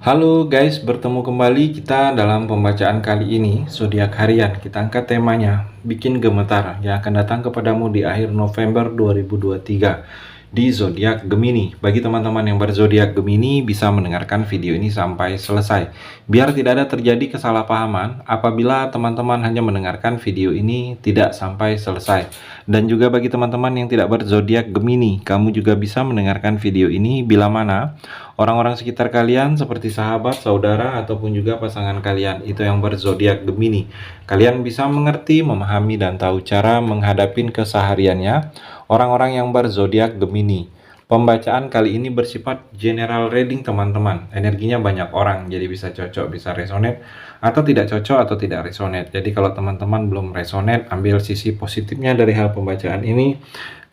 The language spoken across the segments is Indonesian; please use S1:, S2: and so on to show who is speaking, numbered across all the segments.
S1: Halo guys, bertemu kembali kita dalam pembacaan kali ini, zodiak harian. Kita angkat temanya, bikin gemetar yang akan datang kepadamu di akhir November 2023 di zodiak Gemini. Bagi teman-teman yang berzodiak Gemini bisa mendengarkan video ini sampai selesai. Biar tidak ada terjadi kesalahpahaman apabila teman-teman hanya mendengarkan video ini tidak sampai selesai. Dan juga bagi teman-teman yang tidak berzodiak Gemini, kamu juga bisa mendengarkan video ini bila mana orang-orang sekitar kalian seperti sahabat, saudara, ataupun juga pasangan kalian itu yang berzodiak Gemini. Kalian bisa mengerti, memahami, dan tahu cara menghadapi kesehariannya orang-orang yang berzodiak Gemini. Pembacaan kali ini bersifat general reading teman-teman. Energinya banyak orang, jadi bisa cocok, bisa resonate, atau tidak cocok atau tidak resonate. Jadi kalau teman-teman belum resonate, ambil sisi positifnya dari hal pembacaan ini.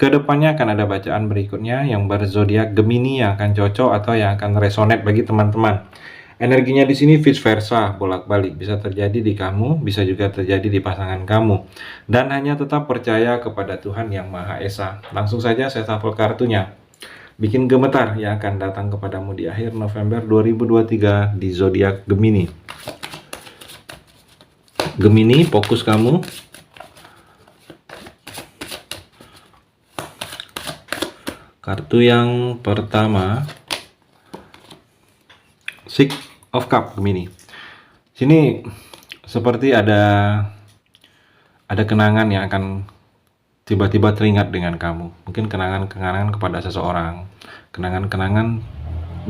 S1: Kedepannya akan ada bacaan berikutnya yang berzodiak Gemini yang akan cocok atau yang akan resonate bagi teman-teman. Energinya di sini vice versa, bolak-balik, bisa terjadi di kamu, bisa juga terjadi di pasangan kamu. Dan hanya tetap percaya kepada Tuhan Yang Maha Esa. Langsung saja saya shuffle kartunya. Bikin gemetar yang akan datang kepadamu di akhir November 2023 di zodiak Gemini. Gemini, fokus kamu. Kartu yang pertama, Six of Cup Gemini. Sini seperti ada kenangan yang akan tiba-tiba teringat dengan kamu. Mungkin kenangan-kenangan kepada seseorang, kenangan-kenangan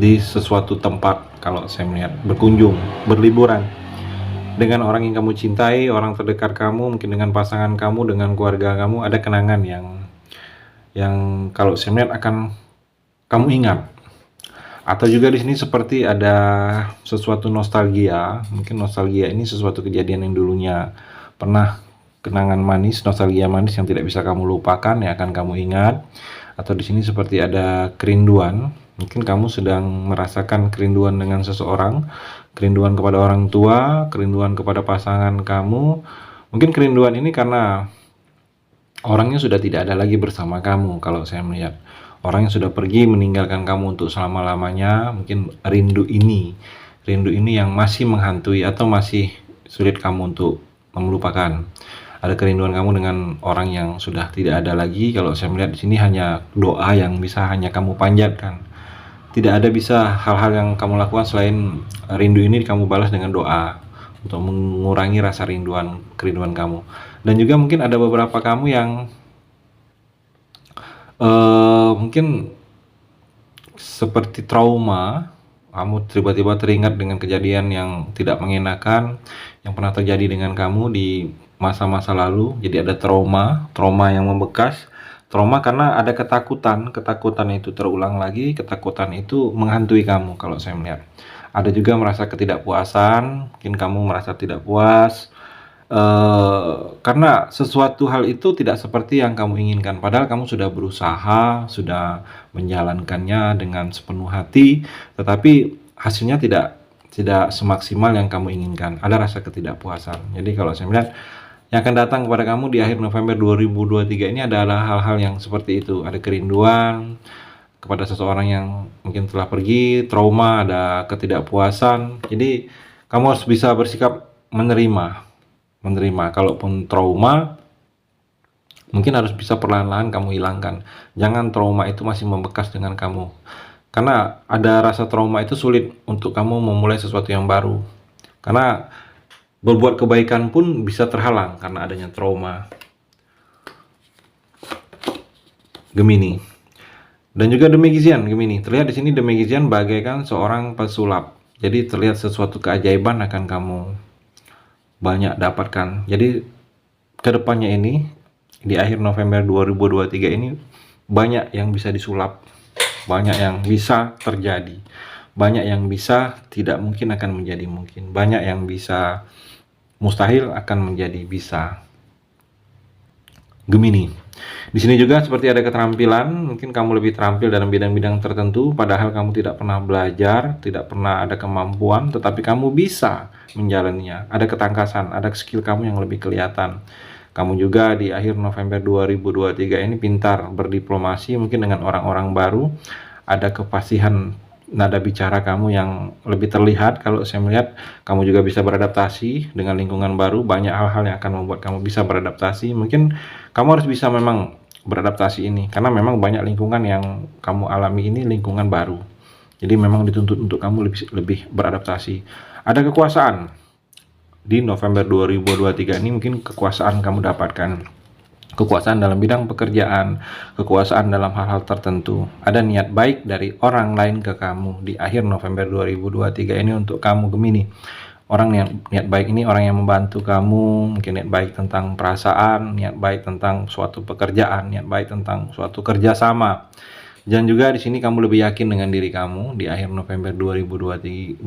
S1: di sesuatu tempat. Kalau saya melihat berkunjung, berliburan dengan orang yang kamu cintai, orang terdekat kamu, mungkin dengan pasangan kamu, dengan keluarga kamu, ada kenangan yang kalau saya melihat akan kamu ingat. Atau juga di sini seperti ada sesuatu nostalgia. Mungkin nostalgia ini sesuatu kejadian yang dulunya pernah, kenangan manis, nostalgia manis yang tidak bisa kamu lupakan, yang akan kamu ingat. Atau di sini seperti ada kerinduan. Mungkin kamu sedang merasakan kerinduan dengan seseorang, kerinduan kepada orang tua, kerinduan kepada pasangan kamu. Mungkin kerinduan ini karena orangnya sudah tidak ada lagi bersama kamu. Kalau saya melihat orang yang sudah pergi meninggalkan kamu untuk selama-lamanya, mungkin rindu ini yang masih menghantui atau masih sulit kamu untuk melupakan. Ada kerinduan kamu dengan orang yang sudah tidak ada lagi. Kalau saya melihat di sini hanya doa yang bisa hanya kamu panjatkan. Tidak ada bisa hal-hal yang kamu lakukan selain rindu ini kamu balas dengan doa untuk mengurangi rasa kerinduan kamu. Dan juga mungkin ada beberapa kamu yang mungkin seperti trauma, kamu tiba-tiba teringat dengan kejadian yang tidak mengenakan yang pernah terjadi dengan kamu di masa-masa lalu. Jadi ada trauma yang membekas. Trauma karena ada ketakutan itu terulang lagi, ketakutan itu menghantui kamu. Kalau saya melihat ada juga merasa ketidakpuasan, mungkin kamu merasa tidak puas karena sesuatu hal itu tidak seperti yang kamu inginkan, padahal kamu sudah berusaha, sudah menjalankannya dengan sepenuh hati, tetapi hasilnya tidak semaksimal yang kamu inginkan. Ada rasa ketidakpuasan. Jadi kalau saya melihat yang akan datang kepada kamu di akhir November 2023 ini adalah hal-hal yang seperti itu. Ada kerinduan kepada seseorang yang mungkin telah pergi, trauma, ada ketidakpuasan. Jadi kamu harus bisa bersikap menerima. Kalaupun trauma, mungkin harus bisa perlahan-lahan kamu hilangkan. Jangan trauma itu masih membekas dengan kamu. Karena ada rasa trauma itu sulit untuk kamu memulai sesuatu yang baru. Karena berbuat kebaikan pun bisa terhalang karena adanya trauma. Gemini. Dan juga The Magician Gemini. Terlihat di sini The Magician bagaikan seorang pesulap. Jadi terlihat sesuatu keajaiban akan kamu banyak dapatkan. Jadi kedepannya ini di akhir November 2023 ini banyak yang bisa disulap, banyak yang bisa terjadi, banyak yang bisa tidak mungkin akan menjadi mungkin, banyak yang bisa mustahil akan menjadi bisa. Gemini. Di sini juga seperti ada keterampilan, mungkin kamu lebih terampil dalam bidang-bidang tertentu, padahal kamu tidak pernah belajar, tidak pernah ada kemampuan, tetapi kamu bisa menjalaninya. Ada ketangkasan, ada skill kamu yang lebih kelihatan. Kamu juga di akhir November 2023 ini pintar berdiplomasi, mungkin dengan orang-orang baru, ada kepastihan nada bicara kamu yang lebih terlihat. Kalau saya melihat kamu juga bisa beradaptasi dengan lingkungan baru, banyak hal-hal yang akan membuat kamu bisa beradaptasi. Mungkin kamu harus bisa memang beradaptasi ini, karena memang banyak lingkungan yang kamu alami ini lingkungan baru. Jadi memang dituntut untuk kamu lebih beradaptasi. Ada kekuasaan. Di November 2023 ini mungkin kekuasaan kamu dapatkan. Kekuasaan dalam bidang pekerjaan, kekuasaan dalam hal-hal tertentu. Ada niat baik dari orang lain ke kamu di akhir November 2023 ini untuk kamu Gemini. Orang niat baik ini orang yang membantu kamu, mungkin niat baik tentang perasaan, niat baik tentang suatu pekerjaan, niat baik tentang suatu kerjasama. Dan juga di sini kamu lebih yakin dengan diri kamu di akhir November 2023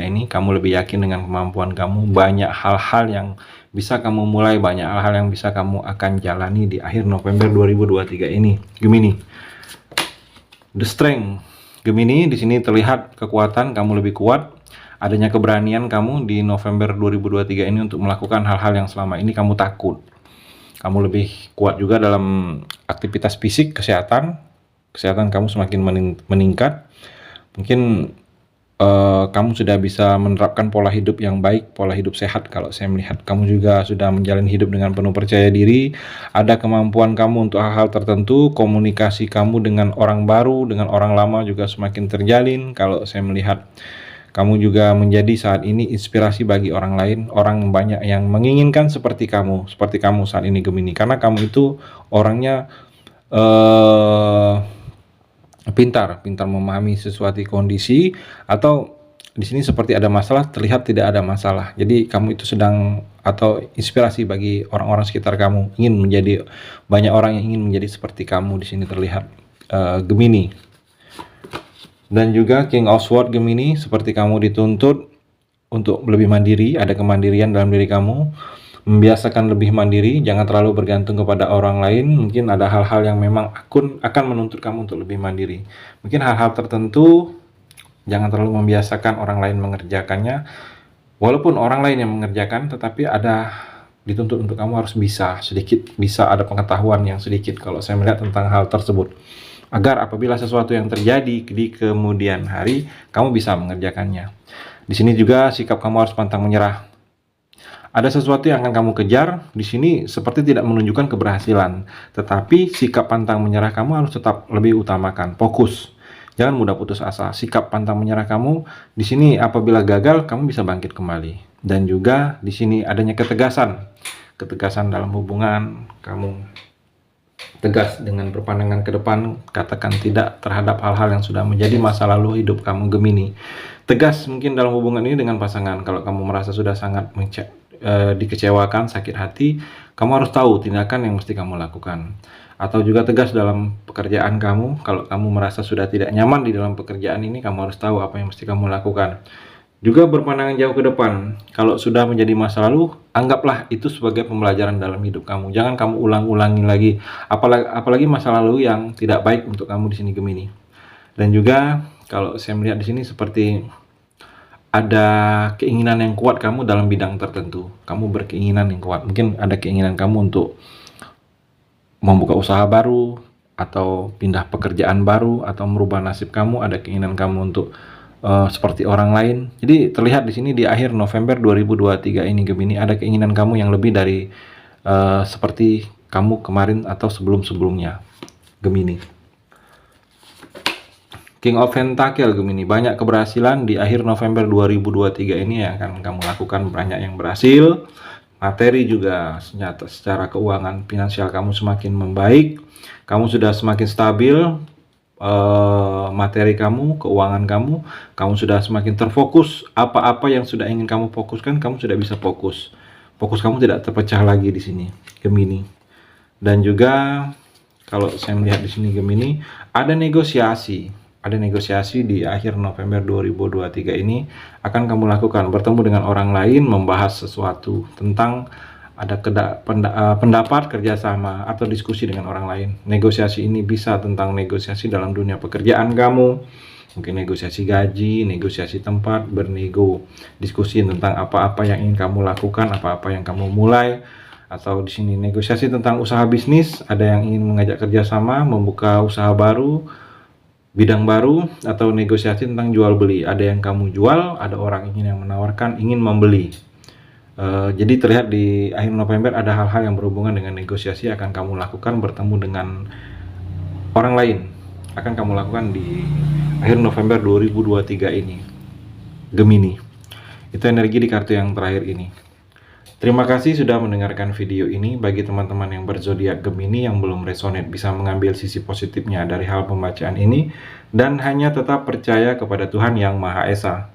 S1: ini. Kamu lebih yakin dengan kemampuan kamu. Banyak hal-hal yang bisa kamu mulai, banyak hal-hal yang bisa kamu akan jalani di akhir November 2023 ini, Gemini. The Strength, Gemini, di sini terlihat kekuatan kamu lebih kuat. Adanya keberanian kamu di November 2023 ini untuk melakukan hal-hal yang selama ini kamu takut. Kamu lebih kuat juga dalam aktivitas fisik, kesehatan kamu semakin meningkat. Mungkin kamu sudah bisa menerapkan pola hidup yang baik, pola hidup sehat. Kalau saya melihat kamu juga sudah menjalani hidup dengan penuh percaya diri. Ada kemampuan kamu untuk hal-hal tertentu. Komunikasi kamu dengan orang baru, dengan orang lama juga semakin terjalin. Kalau saya melihat kamu juga menjadi saat ini inspirasi bagi orang lain. Orang banyak yang menginginkan seperti kamu saat ini Gemini. Karena kamu itu orangnya pintar memahami sesuatu kondisi, atau di sini seperti ada masalah, terlihat tidak ada masalah. Jadi kamu itu sedang atau inspirasi bagi orang-orang sekitar kamu, banyak orang yang ingin menjadi seperti kamu di sini terlihat Gemini. Dan juga King of Swords Gemini, seperti kamu dituntut untuk lebih mandiri, ada kemandirian dalam diri kamu. Membiasakan lebih mandiri, jangan terlalu bergantung kepada orang lain. Mungkin ada hal-hal yang memang akan menuntut kamu untuk lebih mandiri. Mungkin hal-hal tertentu jangan terlalu membiasakan orang lain mengerjakannya. Walaupun orang lain yang mengerjakan, tetapi dituntut untuk kamu harus bisa ada pengetahuan yang sedikit kalau saya melihat tentang hal tersebut. Agar apabila sesuatu yang terjadi di kemudian hari, kamu bisa mengerjakannya. Di sini juga sikap kamu harus pantang menyerah. Ada sesuatu yang akan kamu kejar, di sini seperti tidak menunjukkan keberhasilan, tetapi sikap pantang menyerah kamu harus tetap lebih utamakan, fokus. Jangan mudah putus asa. Sikap pantang menyerah kamu di sini apabila gagal, kamu bisa bangkit kembali. Dan juga di sini adanya ketegasan dalam hubungan, kamu tegas dengan berpandangan ke depan, katakan tidak terhadap hal-hal yang sudah menjadi masa lalu hidup kamu Gemini. Tegas mungkin dalam hubungan ini dengan pasangan. Kalau kamu merasa sudah sangat dikecewakan, sakit hati, kamu harus tahu tindakan yang mesti kamu lakukan. Atau juga tegas dalam pekerjaan kamu. Kalau kamu merasa sudah tidak nyaman di dalam pekerjaan ini, kamu harus tahu apa yang mesti kamu lakukan. Juga berpandangan jauh ke depan. Kalau sudah menjadi masa lalu, anggaplah itu sebagai pembelajaran dalam hidup kamu. Jangan kamu ulang-ulangi lagi, apalagi masa lalu yang tidak baik untuk kamu di sini Gemini. Dan juga kalau saya melihat di sini seperti ada keinginan yang kuat kamu dalam bidang tertentu. Kamu berkeinginan yang kuat. Mungkin ada keinginan kamu untuk membuka usaha baru, atau pindah pekerjaan baru, atau merubah nasib kamu. Ada keinginan kamu untuk seperti orang lain. Jadi terlihat di sini di akhir November 2023 ini Gemini, ada keinginan kamu yang lebih dari seperti kamu kemarin atau sebelum-sebelumnya Gemini. King of Pentacle Gemini, banyak keberhasilan di akhir November 2023 ini yang akan kamu lakukan, banyak yang berhasil. Materi juga secara keuangan finansial kamu semakin membaik. Kamu sudah semakin stabil, materi kamu, keuangan kamu sudah semakin terfokus. Apa-apa yang sudah ingin kamu fokuskan, kamu sudah bisa fokus. Fokus kamu tidak terpecah lagi di sini Gemini. Dan juga kalau saya melihat di sini Gemini, ada negosiasi di akhir November 2023 ini akan kamu lakukan, bertemu dengan orang lain, membahas sesuatu tentang ada pendapat, kerjasama, atau diskusi dengan orang lain. Negosiasi ini bisa tentang negosiasi dalam dunia pekerjaan kamu, mungkin negosiasi gaji, negosiasi tempat, diskusi tentang apa-apa yang ingin kamu lakukan, apa-apa yang kamu mulai. Atau di sini negosiasi tentang usaha bisnis, ada yang ingin mengajak kerjasama, membuka usaha baru, bidang baru atau negosiasi tentang jual beli. Ada yang kamu jual, ada orang yang menawarkan, ingin membeli. Jadi terlihat di akhir November ada hal-hal yang berhubungan dengan negosiasi akan kamu lakukan, bertemu dengan orang lain akan kamu lakukan di akhir November 2023 ini, Gemini. Itu energi di kartu yang terakhir ini. Terima kasih sudah mendengarkan video ini. Bagi teman-teman yang berzodiak Gemini yang belum resonate, bisa mengambil sisi positifnya dari hal pembacaan ini dan hanya tetap percaya kepada Tuhan Yang Maha Esa.